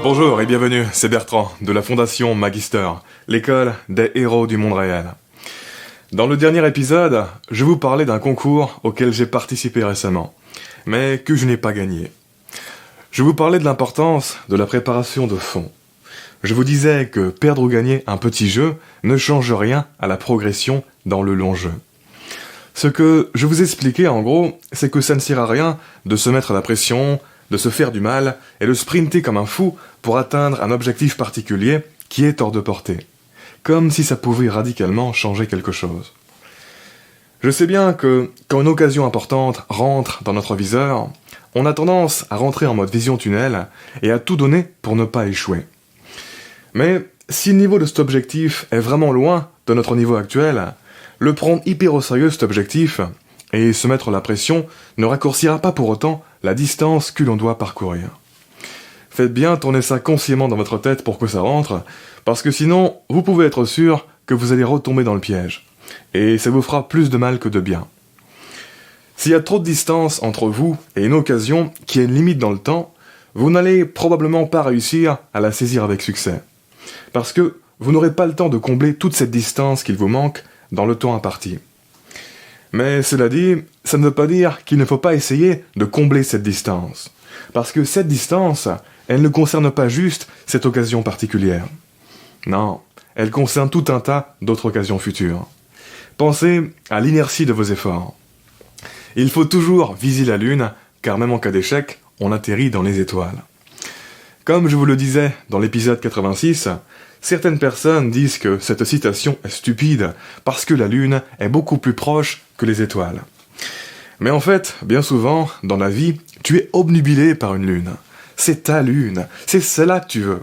Bonjour et bienvenue, c'est Bertrand de la Fondation Magister, l'école des héros du monde réel. Dans le dernier épisode, je vous parlais d'un concours auquel j'ai participé récemment, mais que je n'ai pas gagné. Je vous parlais de l'importance de la préparation de fond. Je vous disais que perdre ou gagner un petit jeu ne change rien à la progression dans le long jeu. Ce que je vous expliquais en gros, c'est que ça ne sert à rien de se mettre la pression, de se faire du mal et de sprinter comme un fou pour atteindre un objectif particulier qui est hors de portée. Comme si ça pouvait radicalement changer quelque chose. Je sais bien que quand une occasion importante rentre dans notre viseur, on a tendance à rentrer en mode vision tunnel et à tout donner pour ne pas échouer. Mais si le niveau de cet objectif est vraiment loin de notre niveau actuel, le prendre hyper au sérieux cet objectif et se mettre la pression ne raccourcira pas pour autant la distance que l'on doit parcourir. Faites bien tourner ça consciemment dans votre tête pour que ça rentre, parce que sinon, vous pouvez être sûr que vous allez retomber dans le piège, et ça vous fera plus de mal que de bien. S'il y a trop de distance entre vous et une occasion qui a une limite dans le temps, vous n'allez probablement pas réussir à la saisir avec succès. Parce que vous n'aurez pas le temps de combler toute cette distance qu'il vous manque dans le temps imparti. Mais cela dit, ça ne veut pas dire qu'il ne faut pas essayer de combler cette distance. Parce que cette distance, elle ne concerne pas juste cette occasion particulière. Non, elle concerne tout un tas d'autres occasions futures. Pensez à l'inertie de vos efforts. Il faut toujours viser la lune, car même en cas d'échec, on atterrit dans les étoiles. Comme je vous le disais dans l'épisode 86, certaines personnes disent que cette citation est stupide parce que la lune est beaucoup plus proche que les étoiles. Mais en fait, bien souvent, dans la vie, tu es obnubilé par une lune. C'est ta lune, c'est celle-là que tu veux.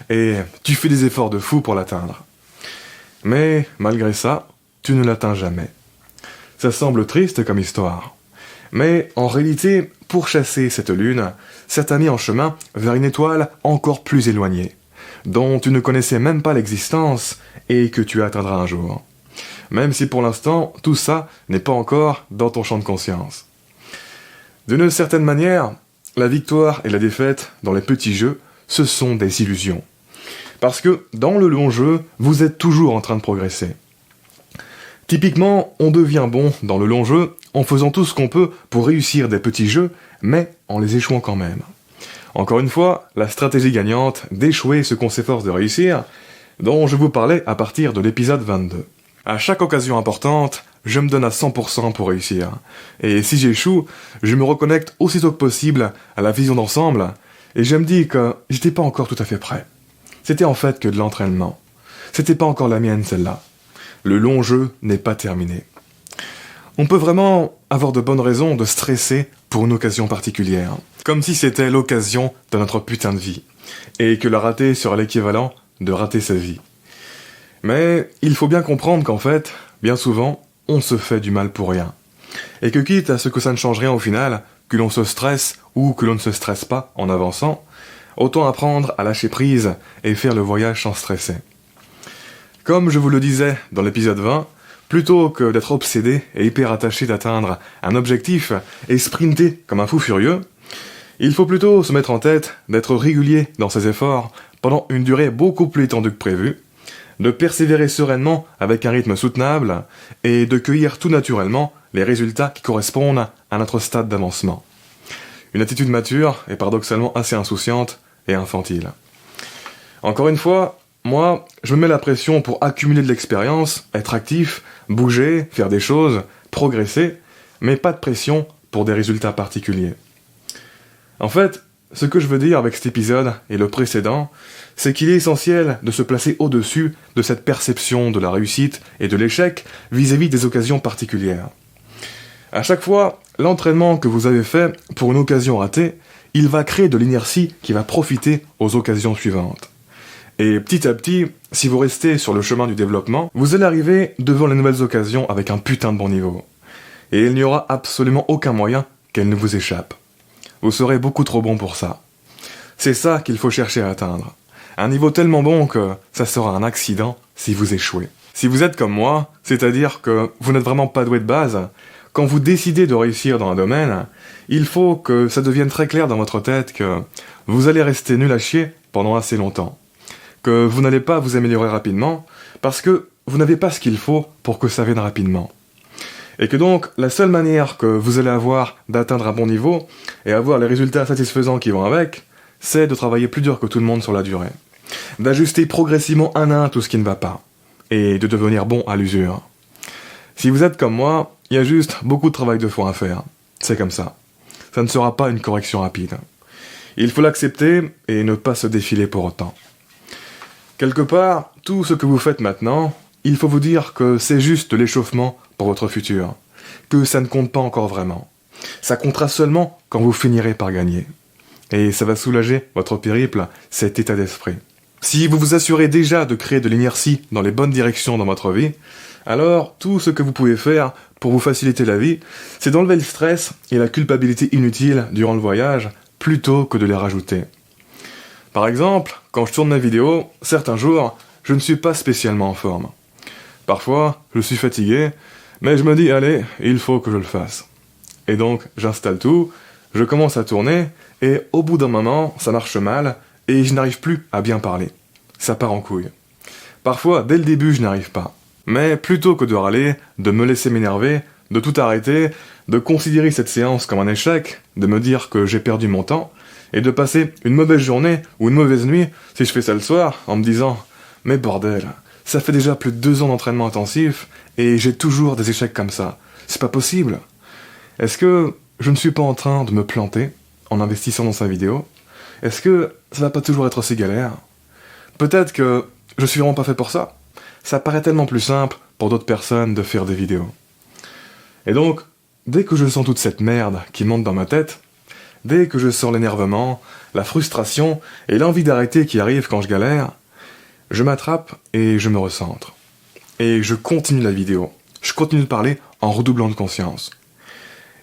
Et tu fais des efforts de fou pour l'atteindre. Mais, malgré ça, tu ne l'atteins jamais. Ça semble triste comme histoire. Mais, en réalité, pour chasser cette lune, ça t'a mis en chemin vers une étoile encore plus éloignée, dont tu ne connaissais même pas l'existence et que tu atteindras un jour. Même si pour l'instant, tout ça n'est pas encore dans ton champ de conscience. D'une certaine manière, la victoire et la défaite dans les petits jeux, ce sont des illusions. Parce que dans le long jeu, vous êtes toujours en train de progresser. Typiquement, on devient bon dans le long jeu en faisant tout ce qu'on peut pour réussir des petits jeux, mais en les échouant quand même. Encore une fois, la stratégie gagnante d'échouer ce qu'on s'efforce de réussir, dont je vous parlais à partir de l'épisode 22. À chaque occasion importante, je me donne à 100% pour réussir. Et si j'échoue, je me reconnecte aussitôt que possible à la vision d'ensemble, et je me dis que j'étais pas encore tout à fait prêt. C'était en fait que de l'entraînement. C'était pas encore la mienne celle-là. Le long jeu n'est pas terminé. On peut vraiment avoir de bonnes raisons de stresser pour une occasion particulière, comme si c'était l'occasion de notre putain de vie, et que la rater serait l'équivalent de rater sa vie. Mais il faut bien comprendre qu'en fait, bien souvent, on se fait du mal pour rien. Et que quitte à ce que ça ne change rien au final, que l'on se stresse ou que l'on ne se stresse pas en avançant, autant apprendre à lâcher prise et faire le voyage sans stresser. Comme je vous le disais dans l'épisode 20, plutôt que d'être obsédé et hyper attaché d'atteindre un objectif et sprinter comme un fou furieux, il faut plutôt se mettre en tête d'être régulier dans ses efforts pendant une durée beaucoup plus étendue que prévu, de persévérer sereinement avec un rythme soutenable et de cueillir tout naturellement les résultats qui correspondent à notre stade d'avancement. Une attitude mature et paradoxalement assez insouciante et infantile. Encore une fois, moi, je me mets la pression pour accumuler de l'expérience, être actif, bouger, faire des choses, progresser, mais pas de pression pour des résultats particuliers. En fait, ce que je veux dire avec cet épisode et le précédent, c'est qu'il est essentiel de se placer au-dessus de cette perception de la réussite et de l'échec vis-à-vis des occasions particulières. À chaque fois, l'entraînement que vous avez fait pour une occasion ratée, il va créer de l'inertie qui va profiter aux occasions suivantes. Et petit à petit, si vous restez sur le chemin du développement, vous allez arriver devant les nouvelles occasions avec un putain de bon niveau. Et il n'y aura absolument aucun moyen qu'elles ne vous échappent. Vous serez beaucoup trop bon pour ça. C'est ça qu'il faut chercher à atteindre. Un niveau tellement bon que ça sera un accident si vous échouez. Si vous êtes comme moi, c'est-à-dire que vous n'êtes vraiment pas doué de base, quand vous décidez de réussir dans un domaine, il faut que ça devienne très clair dans votre tête que vous allez rester nul à chier pendant assez longtemps. Que vous n'allez pas vous améliorer rapidement parce que vous n'avez pas ce qu'il faut pour que ça vienne rapidement. Et que donc, la seule manière que vous allez avoir d'atteindre un bon niveau et avoir les résultats satisfaisants qui vont avec, c'est de travailler plus dur que tout le monde sur la durée. D'ajuster progressivement un à un tout ce qui ne va pas. Et de devenir bon à l'usure. Si vous êtes comme moi, il y a juste beaucoup de travail de fond à faire. C'est comme ça. Ça ne sera pas une correction rapide. Il faut l'accepter et ne pas se défiler pour autant. Quelque part, tout ce que vous faites maintenant, il faut vous dire que c'est juste de l'échauffement pour votre futur. Que ça ne compte pas encore vraiment. Ça comptera seulement quand vous finirez par gagner. Et ça va soulager votre périple, cet état d'esprit. Si vous vous assurez déjà de créer de l'inertie dans les bonnes directions dans votre vie, alors tout ce que vous pouvez faire pour vous faciliter la vie, c'est d'enlever le stress et la culpabilité inutile durant le voyage, plutôt que de les rajouter. Par exemple, quand je tourne ma vidéo, certains jours, je ne suis pas spécialement en forme. Parfois, je suis fatigué, mais je me dis, allez, il faut que je le fasse. Et donc, j'installe tout, je commence à tourner, et au bout d'un moment, ça marche mal, et je n'arrive plus à bien parler. Ça part en couille. Parfois, dès le début, je n'arrive pas. Mais plutôt que de râler, de me laisser m'énerver, de tout arrêter, de considérer cette séance comme un échec, de me dire que j'ai perdu mon temps, et de passer une mauvaise journée ou une mauvaise nuit si je fais ça le soir, en me disant « Mais bordel, ça fait déjà plus de 2 ans d'entraînement intensif, et j'ai toujours des échecs comme ça. C'est pas possible. Est-ce que je ne suis pas en train de me planter en investissant dans sa vidéo? Est-ce que ça va pas toujours être aussi galère? Peut-être que je suis vraiment pas fait pour ça. Ça paraît tellement plus simple pour d'autres personnes de faire des vidéos. » Et donc, dès que je sens toute cette merde qui monte dans ma tête, dès que je sens l'énervement, la frustration et l'envie d'arrêter qui arrive quand je galère, je m'attrape et je me recentre. Et je continue la vidéo. Je continue de parler en redoublant de conscience.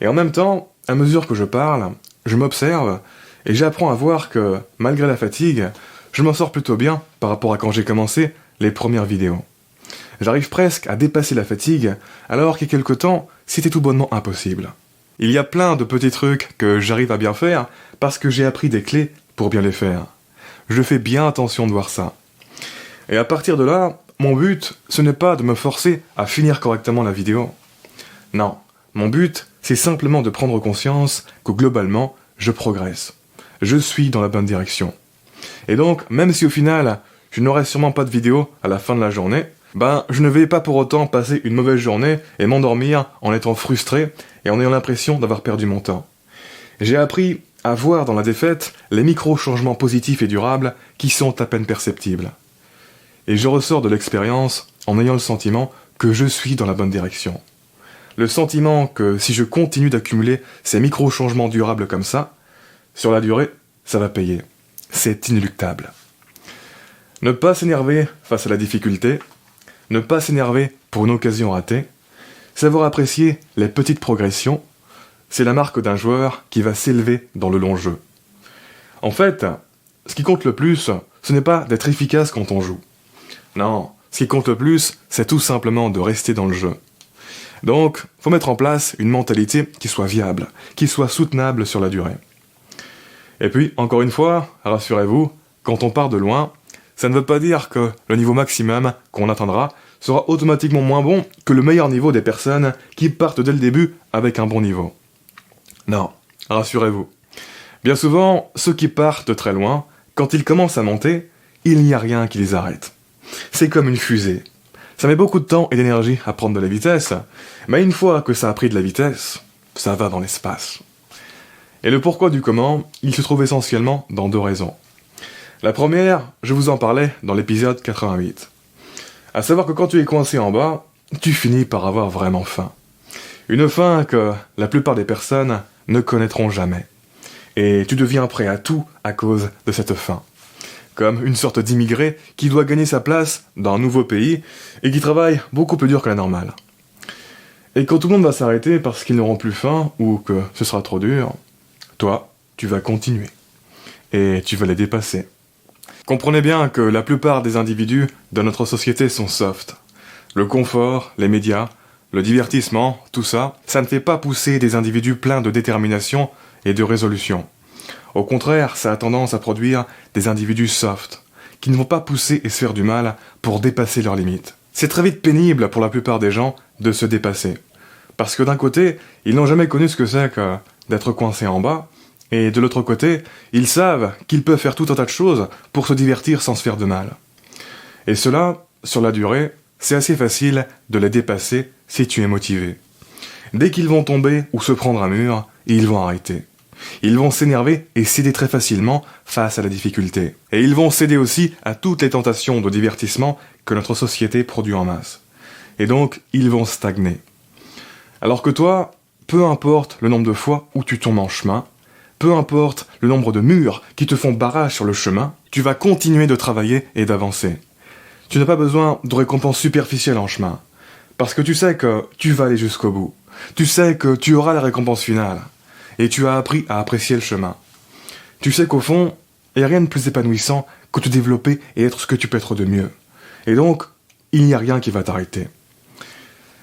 Et en même temps, à mesure que je parle, je m'observe et j'apprends à voir que, malgré la fatigue, je m'en sors plutôt bien par rapport à quand j'ai commencé les premières vidéos. J'arrive presque à dépasser la fatigue, alors qu'il y a quelque temps, c'était tout bonnement impossible. Il y a plein de petits trucs que j'arrive à bien faire parce que j'ai appris des clés pour bien les faire. Je fais bien attention de voir ça. Et à partir de là, mon but, ce n'est pas de me forcer à finir correctement la vidéo. Non, mon but, c'est simplement de prendre conscience que globalement, je progresse. Je suis dans la bonne direction. Et donc, même si au final, je n'aurai sûrement pas de vidéo à la fin de la journée, je ne vais pas pour autant passer une mauvaise journée et m'endormir en étant frustré et en ayant l'impression d'avoir perdu mon temps. J'ai appris à voir dans la défaite les micro-changements positifs et durables qui sont à peine perceptibles. Et je ressors de l'expérience en ayant le sentiment que je suis dans la bonne direction. Le sentiment que si je continue d'accumuler ces micro-changements durables comme ça, sur la durée, ça va payer. C'est inéluctable. Ne pas s'énerver face à la difficulté, ne pas s'énerver pour une occasion ratée, savoir apprécier les petites progressions, c'est la marque d'un joueur qui va s'élever dans le long jeu. En fait, ce qui compte le plus, ce n'est pas d'être efficace quand on joue. Non, ce qui compte le plus, c'est tout simplement de rester dans le jeu. Donc, faut mettre en place une mentalité qui soit viable, qui soit soutenable sur la durée. Et puis, encore une fois, rassurez-vous, quand on part de loin, ça ne veut pas dire que le niveau maximum qu'on atteindra sera automatiquement moins bon que le meilleur niveau des personnes qui partent dès le début avec un bon niveau. Non, rassurez-vous. Bien souvent, ceux qui partent de très loin, quand ils commencent à monter, il n'y a rien qui les arrête. C'est comme une fusée. Ça met beaucoup de temps et d'énergie à prendre de la vitesse, mais une fois que ça a pris de la vitesse, ça va dans l'espace. Et le pourquoi du comment, il se trouve essentiellement dans 2 raisons. La première, je vous en parlais dans l'épisode 88. À savoir que quand tu es coincé en bas, tu finis par avoir vraiment faim. Une faim que la plupart des personnes ne connaîtront jamais. Et tu deviens prêt à tout à cause de cette faim. Comme une sorte d'immigré qui doit gagner sa place dans un nouveau pays et qui travaille beaucoup plus dur que la normale. Et quand tout le monde va s'arrêter parce qu'ils n'auront plus faim ou que ce sera trop dur, toi, tu vas continuer. Et tu vas les dépasser. Comprenez bien que la plupart des individus de notre société sont soft. Le confort, les médias, le divertissement, tout ça, ça ne fait pas pousser des individus pleins de détermination et de résolution. Au contraire, ça a tendance à produire des individus soft, qui ne vont pas pousser et se faire du mal pour dépasser leurs limites. C'est très vite pénible pour la plupart des gens de se dépasser. Parce que d'un côté, ils n'ont jamais connu ce que c'est que d'être coincés en bas, et de l'autre côté, ils savent qu'ils peuvent faire tout un tas de choses pour se divertir sans se faire de mal. Et cela, sur la durée, c'est assez facile de les dépasser si tu es motivé. Dès qu'ils vont tomber ou se prendre un mur, ils vont arrêter. Ils vont s'énerver et céder très facilement face à la difficulté. Et ils vont céder aussi à toutes les tentations de divertissement que notre société produit en masse. Et donc, ils vont stagner. Alors que toi, peu importe le nombre de fois où tu tombes en chemin, peu importe le nombre de murs qui te font barrage sur le chemin, tu vas continuer de travailler et d'avancer. Tu n'as pas besoin de récompenses superficielles en chemin. Parce que tu sais que tu vas aller jusqu'au bout. Tu sais que tu auras la récompense finale. Et tu as appris à apprécier le chemin. Tu sais qu'au fond, il n'y a rien de plus épanouissant que de développer et être ce que tu peux être de mieux. Et donc, il n'y a rien qui va t'arrêter.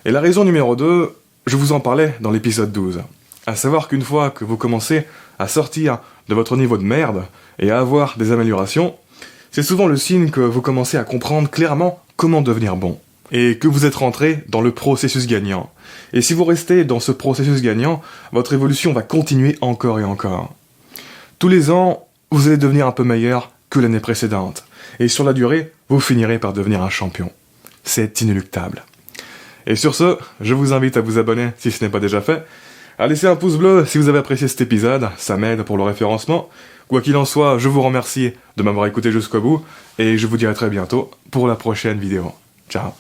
Et la raison numéro 2, je vous en parlais dans l'épisode 12. À savoir qu'une fois que vous commencez à sortir de votre niveau de merde et à avoir des améliorations, c'est souvent le signe que vous commencez à comprendre clairement comment devenir bon. Et que vous êtes rentré dans le processus gagnant. Et si vous restez dans ce processus gagnant, votre évolution va continuer encore et encore. Tous les ans, vous allez devenir un peu meilleur que l'année précédente. Et sur la durée, vous finirez par devenir un champion. C'est inéluctable. Et sur ce, je vous invite à vous abonner si ce n'est pas déjà fait, à laisser un pouce bleu si vous avez apprécié cet épisode, ça m'aide pour le référencement. Quoi qu'il en soit, je vous remercie de m'avoir écouté jusqu'au bout, et je vous dis à très bientôt pour la prochaine vidéo. Ciao.